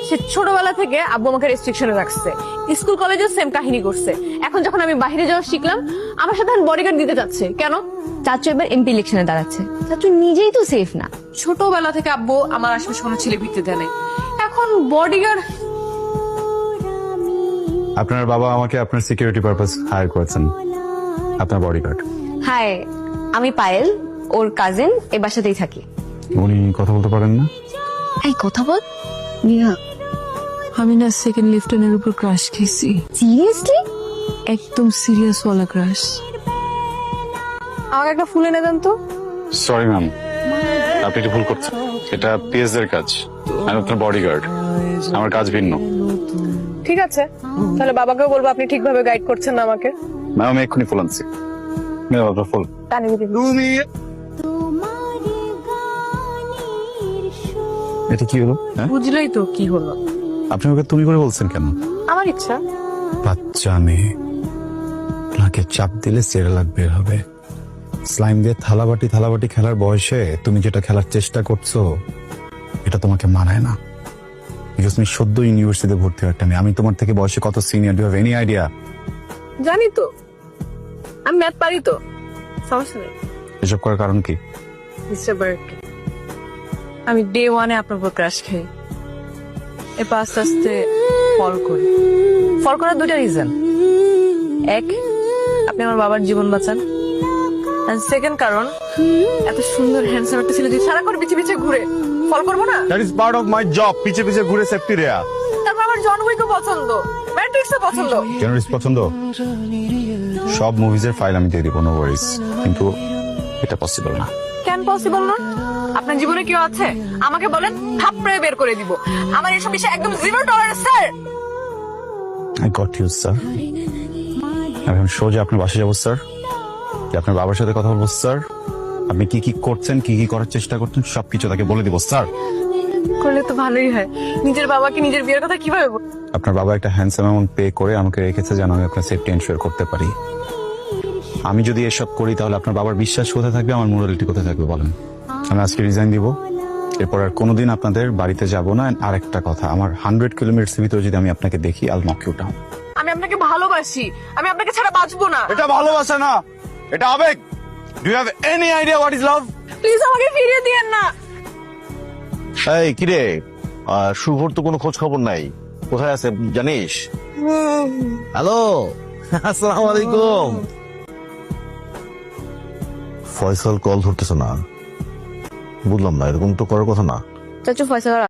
সে ছোটবেলা থেকে আব্বু আমাকে রেস্ট্রিকশনে রাখছে, স্কুল কলেজেও সেম কাহিনী করছে। এখন যখন আমি বাইরে যাওয়া শিখলাম, আমার সাথে বডিগার্ড দিতে যাচ্ছে। কেন? চাচু এবার এমপি ইলেকশনে দাঁড়াচ্ছে, চাচু নিজেই তো সেফ না। ছোটবেলা থেকে আব্বু আমার আশেপাশে কোনো ছেলে ভিড়তে দেয় নাই, এখন বডিগার্ড। আপনার বাবা আমাকে আপনার সিকিউরিটি পারপাস হায়ার করেছেন, আপনার বডিগার্ড। হাই, আমি পায়েল, ওর কাজিন, এ বাসাতেই থাকি। উনি কথা বলতে পারেন না? এই কথা বল নিহা। আমি না সেকেন্ড লিফটেনের উপর ক্রাশ খেয়েছি, সিরিয়াসলি? একদম সিরিয়াস ওয়ালা ক্রাশ। আমাকে একটা ফুল এনে দেন তো। সরি ম্যাম, আপনি একটু ভুল করছেন। এটা পিএস এর কাজ, আমি আপনার বডিগার্ড, আমার কাজ ভিন্ন। ঠিক আছে, তাহলে বাবাকেও বলবো আপনি ঠিকভাবে গাইড করছেন না আমাকে। ম্যাম আমি এক্ষুনি ফুল আনছি। ম্যাম আপনার ফুল। তুমি এটা কি হলো? হ্যাঁ? বুঝলেই তো কি হলো। আপনি ওকে তুমি করে বলছেন কেন? আমার ইচ্ছা। বাচ্চা মেয়ে, নাকে চাপ দিলে সেরেলাক বের হবে। স্লাইম দিয়ে থালাবাটি খেলার বয়সে তুমি যেটা খেলার চেষ্টা করছো, এটা তোমাকে মানায় না। বিকজ তুমি সদ্য ইউনিভার্সিটিতে ভর্তি হওয়া একটা মেয়ে। আমি তোমার থেকে বয়সে কত senior, do have any idea? জানি তো, আমি ম্যাথ পারি তো, সমস্যা নেই। এসব করার কারণ কি? মিস্টার বার্ক, আমি ডে ওয়ানে আপনার উপর ক্রাশ খাই, এরপর আস্তে আস্তে ফল করি। ফল করার দুটা রিজন। এক, আপনি আমার বাবার জীবন বাঁচান। সেকেন্ড কারণ, এত সুন্দর হ্যান্ডসাম একটা ছেলে যদি সারাক্ষণ পিছে পিছে ঘুরে, ফল করবো না? That is part of my job. পিছে পিছে ঘুরে সেফটি রেয়া। তারপর আমার জন উইকও পছন্দ, ম্যাট্রিক্সও পছন্দ। জেনারিস্ট পছন্দ? সব মুভিজের ফাইল আমি দিয়ে দিব, নো ওয়ারিজ। কিন্তু এটা পসিবল না। কেন পসিবল না? আপনার জীবনে কেউ আছে? আমাকে বলেন, থাপড়ে বের করে দিব। আমার এসব বিষয়ে একদম $0, sir. I got you sir. আমি সোজা আপনার বাসায় যাবো স্যার, আপনার বাবার সাথে কথা বলবো স্যার। আপনি কি কি করছেন, কি কি করার চেষ্টা করছেন, সবকিছু তাকে বলে দিব স্যার। করলে তো ভালোই হয়। নিজের বাবাকে নিজের বিয়ের কথা কিভাবে বল? আপনার বাবা একটা হ্যান্ডসাম অ্যামাউন্ট পে করে আমাকে রেখেছে যেন আমি আপনার সেফটি এনশিওর করতে পারি। আমি যদি এসব করি তাহলে আপনার বাবার বিশ্বাস কোথায় থাকবে, আমার মোরালিটি কোথায় থাকবে বলেন? আমি আজকে রিজাইন দিব, এরপর আর কোনোদিন আপনাদের বাড়িতে যাব না। আর একটা কথা, আমার 100 কিলোমিটার ভিতরে যদি আমি আপনাকে দেখি, আল নক ইউ ডাউন। আমি আপনাকে ভালোবাসি, আমি আপনাকে ছাড়া বাঁচবো না। এটা ভালোবাসা না, এটা আবেগ। Do you have any idea what is love? Please আমাকে ফিরিয়ে দিয়েন না। এই কিরে, শুভর তো কোনো খোঁজ খবর নাই, কোথায় আছে জানিস? হ্যালো, আসসালামু আলাইকুম। ফয়সাল কল ধরতেছে না, বুঝলাম না, এরকম তো করার কথা না। চাচু ফয়সাল